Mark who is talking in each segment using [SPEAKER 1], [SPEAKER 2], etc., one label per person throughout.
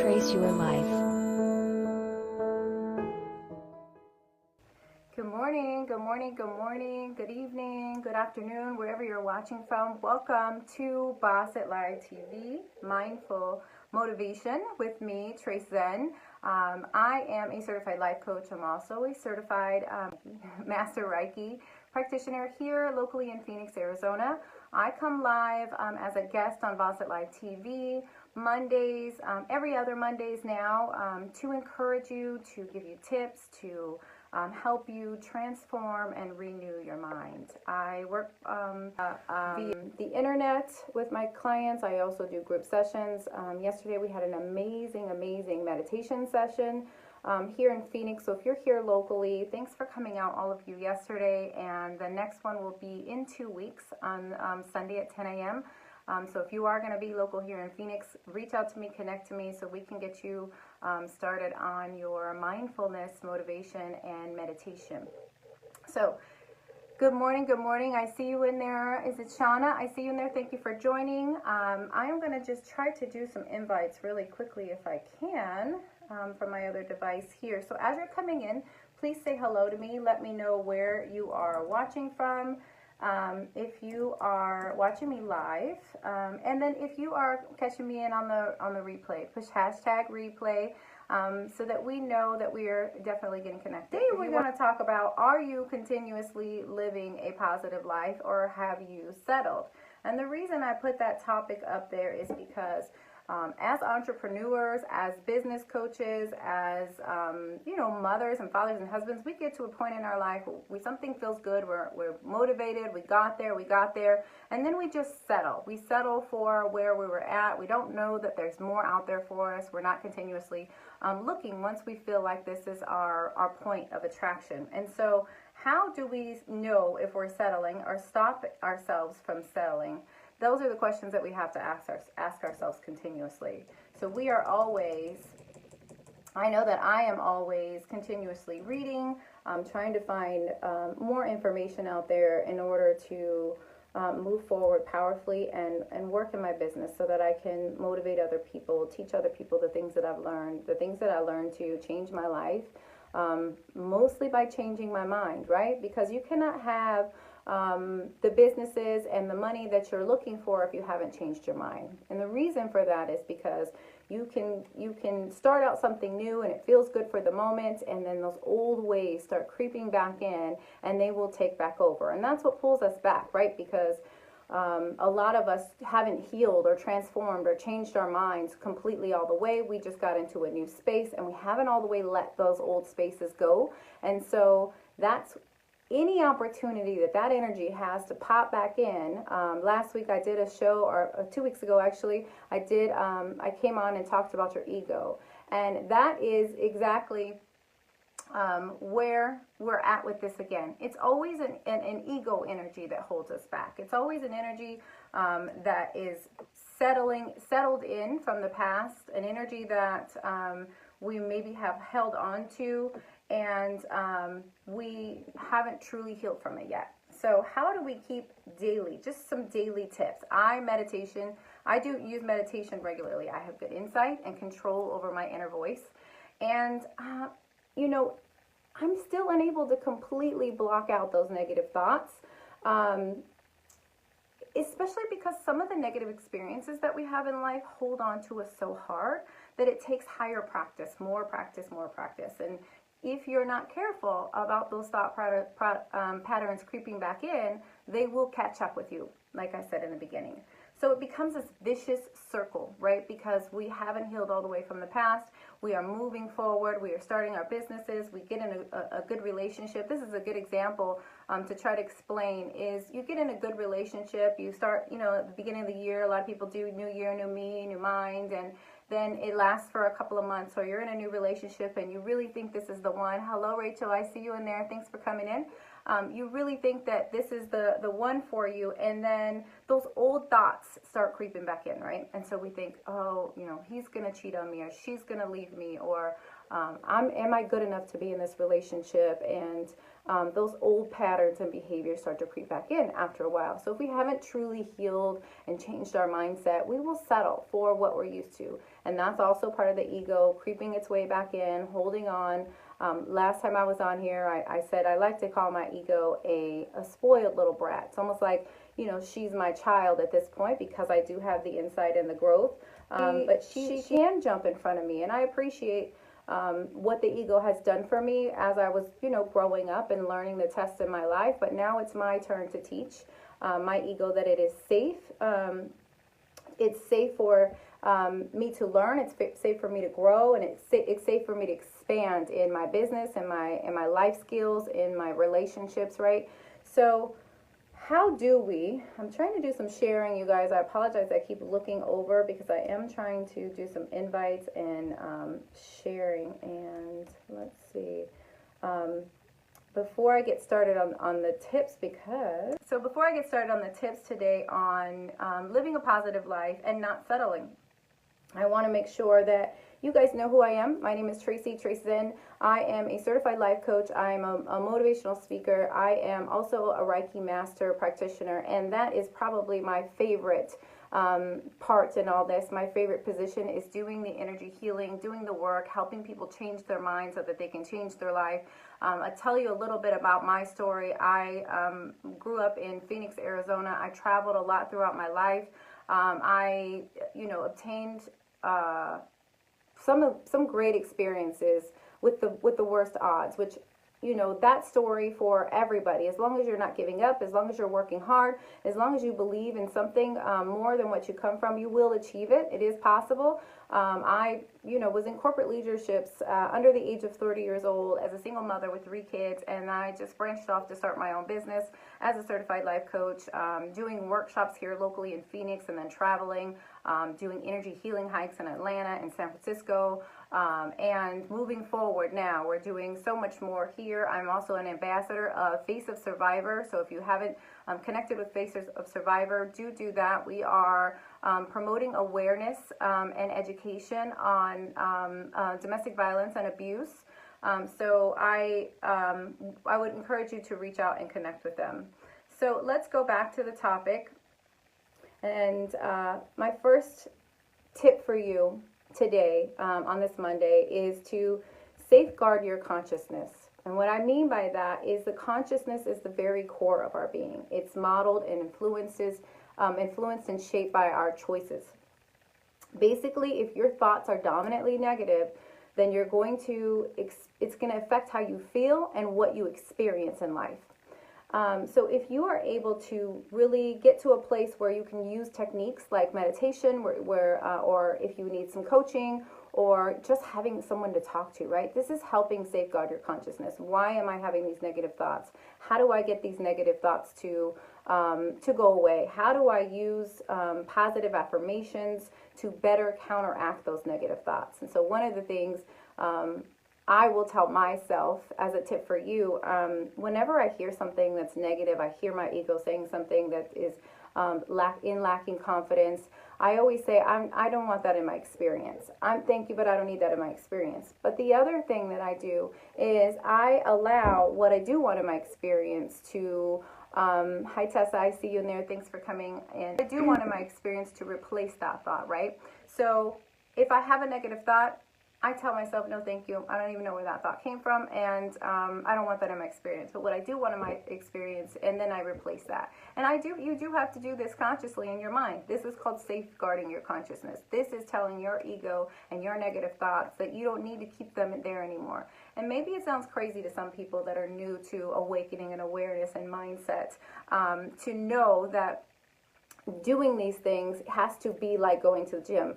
[SPEAKER 1] Trace Your Life.
[SPEAKER 2] Good morning, good morning, good morning, good evening, good afternoon, wherever you're watching from. Welcome to Boss It Live TV, Mindful Motivation with me, Trace Zen. I am a certified life coach. I'm also a certified Master Reiki practitioner here locally in Phoenix, Arizona. I come live as a guest on Boss It Live TV Mondays, every other Mondays now, to encourage you, to give you tips, to help you transform and renew your mind. I work via the internet with my clients. I also do group sessions. Yesterday we had an amazing meditation session here in Phoenix. So if you're here locally, thanks for coming out, all of you, yesterday. And the next one will be in 2 weeks on Sunday at 10 a.m. So if you are going to be local here in Phoenix, reach out to me, connect to me so we can get you started on your mindfulness, motivation, and meditation. So good morning, good morning. I see you in there. Is it Shauna? I see you in there. Thank you for joining. I am going to just try to do some invites really quickly if I can from my other device here. So as you're coming in, please say hello to me. Let me know where you are watching from. If you are watching me live, and then if you are catching me in on the replay, push hashtag replay so that we know that we are definitely getting connected. Today we're going to talk about, are you continuously living a positive life, or have you settled? And the reason I put that topic up there is because as entrepreneurs, as business coaches, as mothers and fathers and husbands, we get to a point in our life where something feels good, we're motivated, we got there, and then we just settle. We settle for where we were at. We don't know that there's more out there for us. We're not continuously looking once we feel like this is our point of attraction. And so how do we know if we're settling or stop ourselves from settling? Those are the questions that we have to ask ourselves continuously. So we are always, I know that I am always continuously reading, trying to find more information out there in order to move forward powerfully and work in my business so that I can motivate other people, teach other people the things that I've learned, the things that I learned to change my life, mostly by changing my mind, right? Because you cannot have the businesses and the money that you're looking for if you haven't changed your mind. And the reason for that is because you can start out something new and it feels good for the moment, and then those old ways start creeping back in and they will take back over. And that's what pulls us back, right? Because a lot of us haven't healed or transformed or changed our minds completely all the way. We just got into a new space and we haven't all the way let those old spaces go. And so that's any opportunity that energy has to pop back in. Last week I did a show, or 2 weeks ago actually, I came on and talked about your ego. And that is exactly where we're at with this again. It's always an ego energy that holds us back. It's always an energy that is settled in from the past, an energy that we maybe have held on to, and we haven't truly healed from it yet. So how do we keep daily, just some daily tips? I do use meditation regularly. I have good insight and control over my inner voice. And, I'm still unable to completely block out those negative thoughts, especially because some of the negative experiences that we have in life hold on to us so hard that it takes higher practice, more practice. And if you're not careful about those thought patterns creeping back in, they will catch up with you, like I said in the beginning. So it becomes this vicious circle, right? Because we haven't healed all the way from the past. We are moving forward. We are starting our businesses. We get in a good relationship. This is a good example to try to explain is you get in a good relationship. You start, at the beginning of the year, a lot of people do new year, new me, new mind, and then it lasts for a couple of months, or you're in a new relationship and you really think this is the one. Hello, Rachel, I see you in there. Thanks for coming in. You really think that this is the one for you, and then those old thoughts start creeping back in, right? And so we think, oh, he's going to cheat on me, or she's going to leave me, or Am I good enough to be in this relationship? And those old patterns and behaviors start to creep back in after a while. So if we haven't truly healed and changed our mindset, we will settle for what we're used to. And that's also part of the ego creeping its way back in, holding on. Last time I was on here, I said I like to call my ego a spoiled little brat. It's almost like, she's my child at this point because I do have the insight and the growth. But she can jump in front of me, and I appreciate what the ego has done for me as I was, growing up and learning the tests in my life. But now it's my turn to teach my ego that it is safe. It's safe for me to learn. It's safe for me to grow, and it's safe for me to expand in my business and my life skills, in my relationships. Right. So how do we, I'm trying to do some sharing, you guys. I apologize, I keep looking over because I am trying to do some invites and sharing. And let's see, before I get started on the tips, before I get started on the tips today on living a positive life and not settling, I want to make sure that you guys know who I am. My name is Tracy Zen. I am a certified life coach. I'm a motivational speaker. I am also a Reiki master practitioner, and that is probably my favorite part in all this. My favorite position is doing the energy healing, doing the work, helping people change their mind so that they can change their life. I'll tell you a little bit about my story. I grew up in Phoenix, Arizona. I traveled a lot throughout my life. I obtained some great experiences with the worst odds, which, that story for everybody. As long as you're not giving up, as long as you're working hard, as long as you believe in something more than what you come from, you will achieve it. It is possible. I was in corporate leaderships under the age of 30 years old as a single mother with 3 kids, and I just branched off to start my own business as a certified life coach, doing workshops here locally in Phoenix, and then traveling, doing energy healing hikes in Atlanta and San Francisco, and moving forward now, we're doing so much more here. I'm also an ambassador of Face of Survivor, so if you haven't connected with Face of Survivor, do that. We are promoting awareness and education on domestic violence and abuse. So I would encourage you to reach out and connect with them. So let's go back to the topic. And my first tip for you today on this Monday is to safeguard your consciousness. And what I mean by that is the consciousness is the very core of our being. It's modeled and influenced and shaped by our choices. Basically, if your thoughts are dominantly negative, then it's going to affect how you feel and what you experience in life. So if you are able to really get to a place where you can use techniques like meditation, or if you need some coaching, or just having someone to talk to, right? This is helping safeguard your consciousness. Why am I having these negative thoughts? How do I get these negative thoughts to go away? How do I use positive affirmations to better counteract those negative thoughts? And so one of the things I will tell myself as a tip for you, whenever I hear something that's negative, I hear my ego saying something that is lacking confidence, I always say, I don't want that in my experience. Thank you, but I don't need that in my experience. But the other thing that I do is I allow what I do want in my experience to, hi Tessa, I see you in there, thanks for coming in. I do want in my experience to replace that thought, right? So if I have a negative thought, I tell myself, no, thank you. I don't even know where that thought came from, and I don't want that in my experience. But what I do want in my experience, and then I replace that. And you do have to do this consciously in your mind. This is called safeguarding your consciousness. This is telling your ego and your negative thoughts that you don't need to keep them there anymore. And maybe it sounds crazy to some people that are new to awakening and awareness and mindset, to know that doing these things has to be like going to the gym.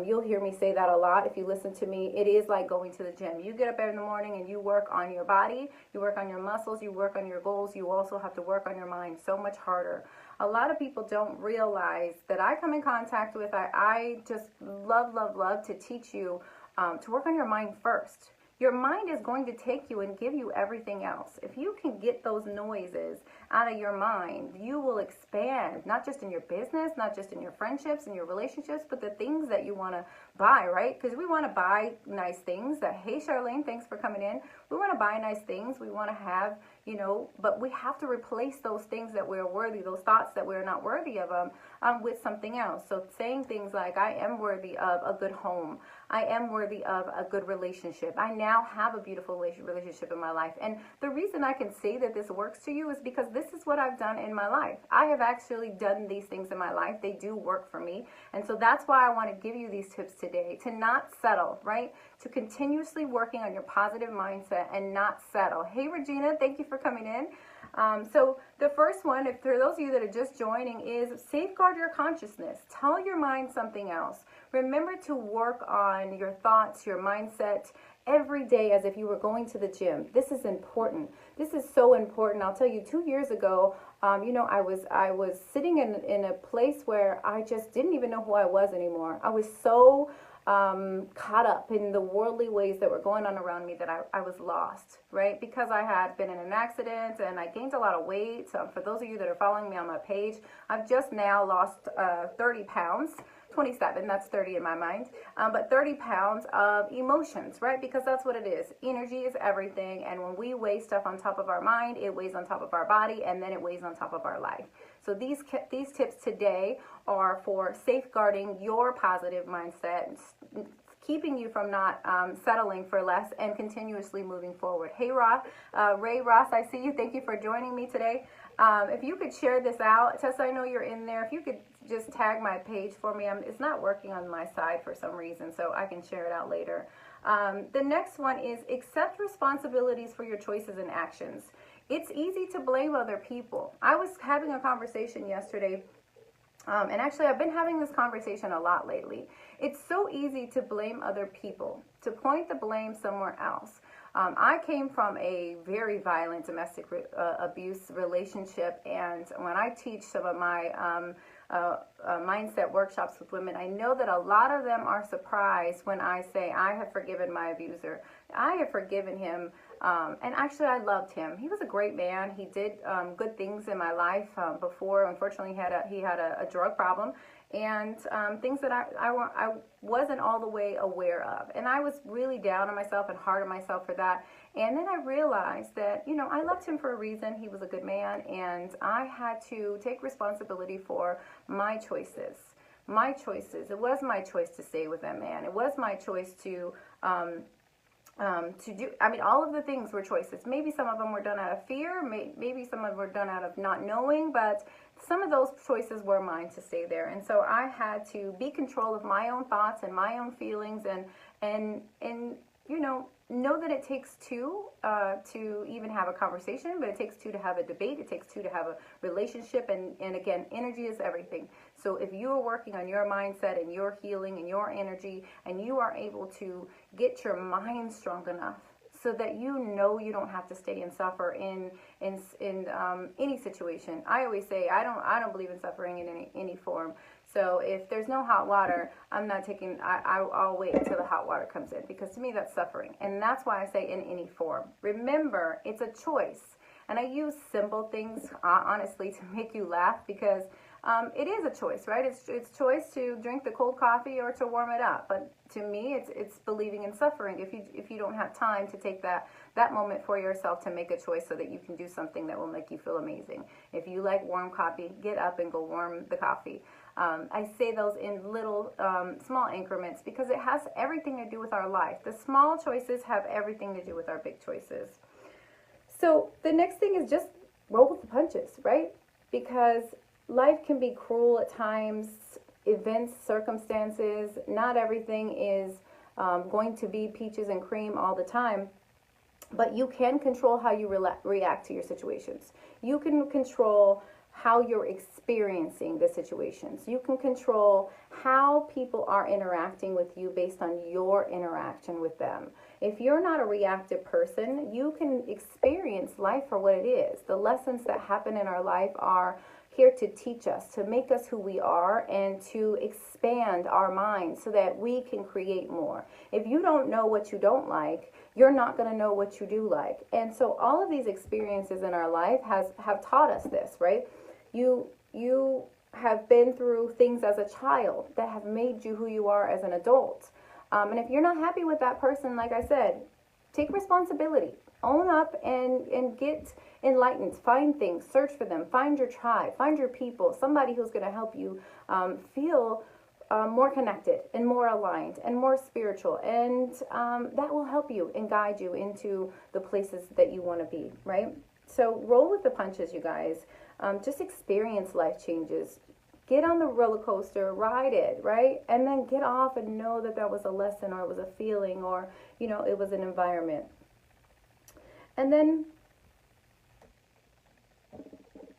[SPEAKER 2] You'll hear me say that a lot if you listen to me. It is like going to the gym. You get up in the morning and you work on your body, you work on your muscles, you work on your goals. You also have to work on your mind so much harder. A lot of people don't realize that I come in contact with, I just love to teach you to work on your mind first. your mind is going to take you and give you everything else. If you can get those noises out of your mind, you will expand, not just in your business, not just in your friendships and your relationships, but the things that you want to buy, right? Because we want to buy nice things. Hey, Charlene, thanks for coming in. We want to buy nice things. We want to have, but we have to replace those things that we're worthy, those thoughts that we're not worthy of them, with something else. So saying things like, I am worthy of a good home. I am worthy of a good relationship. I now have a beautiful relationship in my life. And the reason I can say that this works to you is because this is what I've done in my life. I have actually done these things in my life. They do work for me. And so that's why I want to give you these tips today, to not settle, right? To continuously working on your positive mindset and not settle. Hey, Regina, thank you for coming in. So the first one, if for those of you that are just joining, is safeguard your consciousness. Tell your mind something else. Remember to work on your thoughts, your mindset every day as if you were going to the gym. This is important. This is so important. I'll tell you, 2 years ago, I was sitting in a place where I just didn't even know who I was anymore. I was so caught up in the worldly ways that were going on around me that I was lost, right? Because I had been in an accident and I gained a lot of weight. So for those of you that are following me on my page, I've just now lost 30 pounds. 27, that's 30 in my mind, but 30 pounds of emotions, right? Because that's what it is. Energy is everything, and when we weigh stuff on top of our mind, it weighs on top of our body, and then it weighs on top of our life. So these tips today are for safeguarding your positive mindset, keeping you from not settling for less and continuously moving forward. Hey, Ray Ross, I see you. Thank you for joining me today. If you could share this out, Tessa, I know you're in there. If you could just tag my page for me. It's not working on my side for some reason, so I can share it out later. The next one is accept responsibilities for your choices and actions. It's easy to blame other people. I was having a conversation yesterday, and actually I've been having this conversation a lot lately. It's so easy to blame other people, to point the blame somewhere else. I came from a very violent domestic abuse relationship, and when I teach some of my mindset workshops with women, I know that a lot of them are surprised when I say, I have forgiven my abuser. I have forgiven him, and actually I loved him. He was a great man. He did good things in my life before. Unfortunately, he had a drug problem, and things that I wasn't all the way aware of. And I was really down on myself and hard on myself for that. And then I realized that, I loved him for a reason. He was a good man, and I had to take responsibility for my choices. My choices. It was my choice to stay with that man. It was my choice to do, all of the things were choices. Maybe some of them were done out of fear, maybe some of them were done out of not knowing, but some of those choices were mine to stay there. And so I had to be control of my own thoughts and my own feelings, and know that it takes two to even have a conversation, but it takes two to have a debate. It takes two to have a relationship. And again, energy is everything. So if you are working on your mindset and your healing and your energy, and you are able to get your mind strong enough so that you don't have to stay and suffer in any situation. I always say I don't believe in suffering in any form. So if there's no hot water, I'll wait until the hot water comes in, because to me that's suffering. And that's why I say in any form. Remember, it's a choice. And I use simple things, honestly, to make you laugh, because it is a choice, right? It's choice to drink the cold coffee or to warm it up. But to me, it's believing in suffering. If you don't have time to take that moment for yourself to make a choice so that you can do something that will make you feel amazing. If you like warm coffee, get up and go warm the coffee. I say those in little small increments, because it has everything to do with our life. The small choices have everything to do with our big choices. So the next thing is just roll with the punches, right? Because life can be cruel at times, events, circumstances. Not everything is going to be peaches and cream all the time, but you can control how you react to your situations. You can control how you're experiencing the situations. You can control how people are interacting with you based on your interaction with them. If you're not a reactive person, you can experience life for what it is. The lessons that happen in our life are here to teach us, to make us who we are, and to expand our minds so that we can create more. If you don't know what you don't like, you're not going to know what you do like. And so all of these experiences in our life have taught us this, right? You have been through things as a child that have made you who you are as an adult. And if you're not happy with that person, like I said, take responsibility. Own up and get enlightened. Find things, search for them, find your tribe, find your people, somebody who's going to help you feel more connected and more aligned and more spiritual. And that will help you and guide you into the places that you want to be, right? So roll with the punches, you guys. Just experience life changes. Get on the roller coaster, ride it, right? And then get off and know that that was a lesson, or it was a feeling, or, you know, it was an environment. And then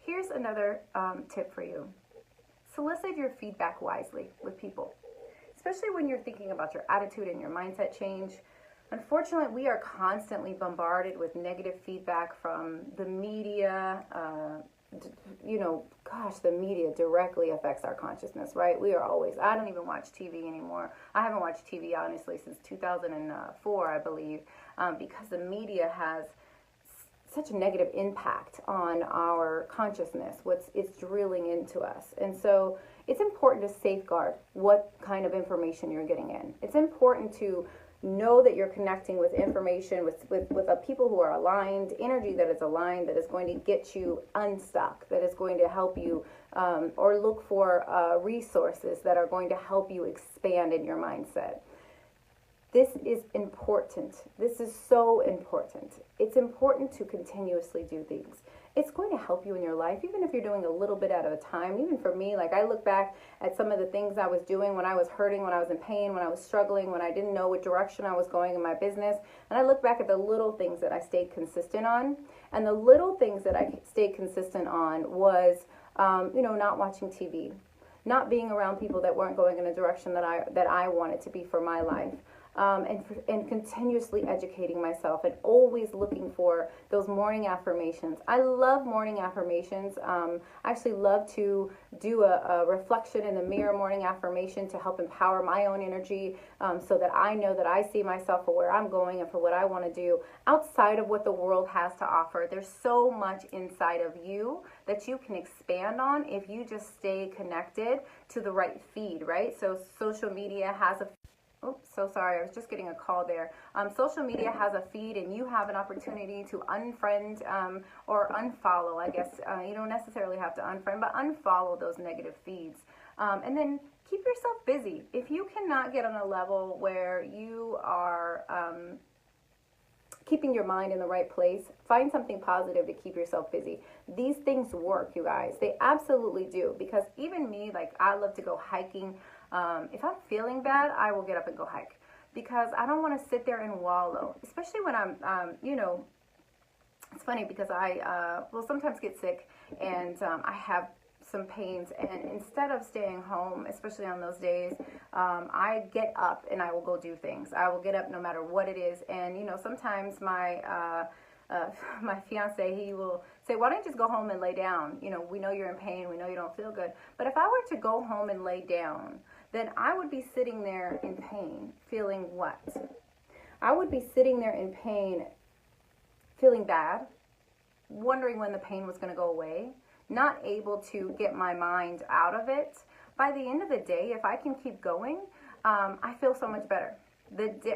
[SPEAKER 2] here's another tip for you. Solicit your feedback wisely with people, especially when you're thinking about your attitude and your mindset change. Unfortunately, we are constantly bombarded with negative feedback from the media. You know, gosh, the media directly affects our consciousness, right? We are always, I don't even watch TV anymore. I haven't watched TV, honestly, since 2004, I believe, because the media has such a negative impact on our consciousness, it's drilling into us. And so it's important to safeguard what kind of information you're getting in. It's important to know that you're connecting with information, with people who are aligned, energy that is aligned, that is going to get you unstuck, that is going to help you, or look for resources that are going to help you expand in your mindset. This is important. This is so important. It's important to continuously do things. It's going to help you in your life, even if you're doing a little bit at a time. Even for me, like I look back at some of the things I was doing when I was hurting, when I was in pain, when I was struggling, when I didn't know what direction I was going in my business. And I look back at the little things that I stayed consistent on. And the little things that I stayed consistent on was, not watching TV, not being around people that weren't going in a direction that I wanted to be for my life. And continuously educating myself and always looking for those morning affirmations. I love morning affirmations. I actually love to do a reflection in the mirror morning affirmation to help empower my own energy, so that I know that I see myself for where I'm going and for what I want to do outside of what the world has to offer. There's so much inside of you that you can expand on if you just stay connected to the right feed, right? So social media has a Oops, so sorry, I was just getting a call there. Social media has a feed, and you have an opportunity to unfriend or unfollow, I guess. You don't necessarily have to unfriend, but unfollow those negative feeds. And then keep yourself busy. If you cannot get on a level where you are keeping your mind in the right place, find something positive to keep yourself busy. These things work, you guys. They absolutely do, because even me, like, I love to go hiking. If I'm feeling bad, I will get up and go hike, because I don't want to sit there and wallow, especially when I'm, it's funny because I will sometimes get sick, and I have some pains, and instead of staying home, especially on those days, I get up and I will go do things. I will get up no matter what it is. And sometimes my my fiance, he will say, why don't you just go home and lay down? We know you're in pain, we know you don't feel good. But if I were to go home and lay down, then I would be sitting there in pain, feeling what? I would be sitting there in pain, feeling bad, wondering when the pain was going to go away, not able to get my mind out of it. By the end of the day, if I can keep going, I feel so much better.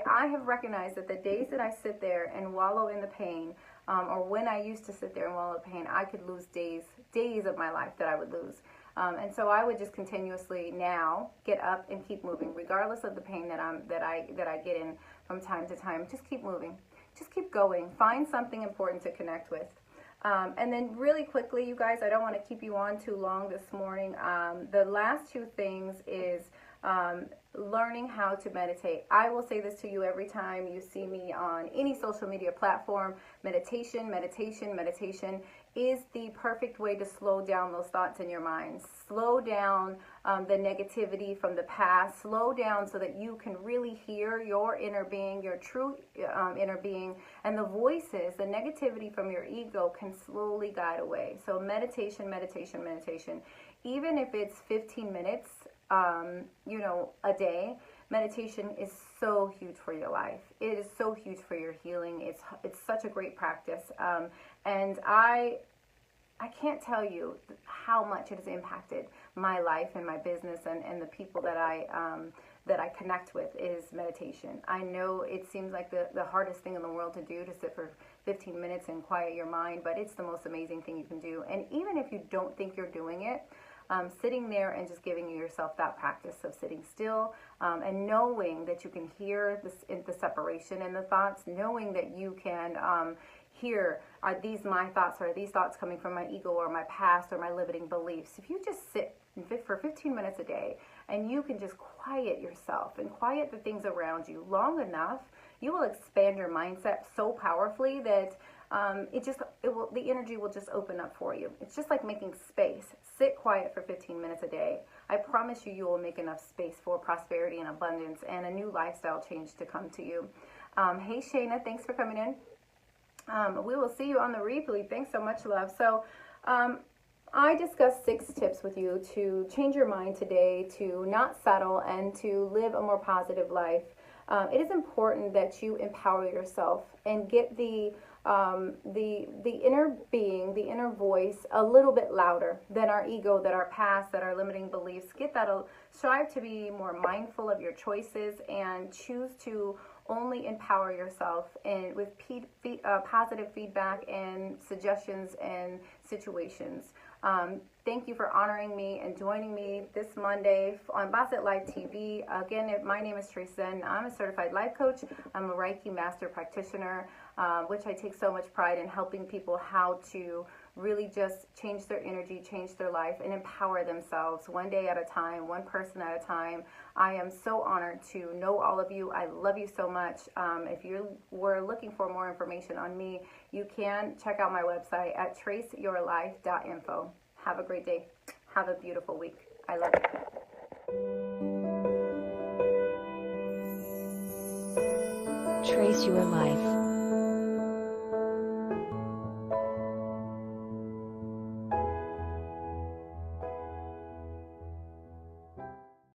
[SPEAKER 2] I have recognized that the days that I sit there and wallow in the pain, or when I used to sit there and wallow in pain, I could lose days of my life that I would lose. And so I would just continuously now get up and keep moving, regardless of the pain that I get in from time to time. Just keep moving, just keep going. Find something important to connect with. And then really quickly, you guys, I don't want to keep you on too long this morning. The last two things is learning how to meditate. I will say this to you every time you see me on any social media platform. Meditation, meditation, meditation is the perfect way to slow down those thoughts in your mind. Slow down the negativity from the past. Slow down so that you can really hear your inner being, your true inner being, and the voices, the negativity from your ego can slowly guide away. So meditation, meditation, meditation. Even if it's 15 minutes, a day, meditation is so huge for your life. It is so huge for your healing. It's such a great practice. And I can't tell you how much it has impacted my life and my business and the people that I connect with is meditation. I know it seems like the hardest thing in the world to do, to sit for 15 minutes and quiet your mind, but it's the most amazing thing you can do. And even if you don't think you're doing it, sitting there and just giving yourself that practice of sitting still and knowing that you can hear the separation in the thoughts, knowing that you can hear, are these my thoughts, or are these thoughts coming from my ego or my past or my limiting beliefs? If you just sit for 15 minutes a day and you can just quiet yourself and quiet the things around you long enough, you will expand your mindset so powerfully that the energy will just open up for you. It's just like making space. Sit quiet for 15 minutes a day. I promise you, you will make enough space for prosperity and abundance and a new lifestyle change to come to you. Hey Shayna, thanks for coming in. We will see you on the replay. Thanks so much, love. So I discussed 6 tips with you to change your mind today, to not settle, and to live a more positive life. It is important that you empower yourself and get the inner being, the inner voice, a little bit louder than our ego, that our past, that our limiting beliefs. Strive to be more mindful of your choices and choose to only empower yourself and with positive feedback and suggestions and situations. Thank you for honoring me and joining me this Monday on Boss It Life TV. Again, my name is Trace Zen. I'm a certified life coach. I'm a Reiki master practitioner, which I take so much pride in helping people how to really just change their energy, change their life, and empower themselves one day at a time, one person at a time. I am so honored to know all of you. I love you so much. If you were looking for more information on me, you can check out my website at traceyourlife.info. Have a great day. Have a beautiful week. I love you.
[SPEAKER 1] Trace Your Life.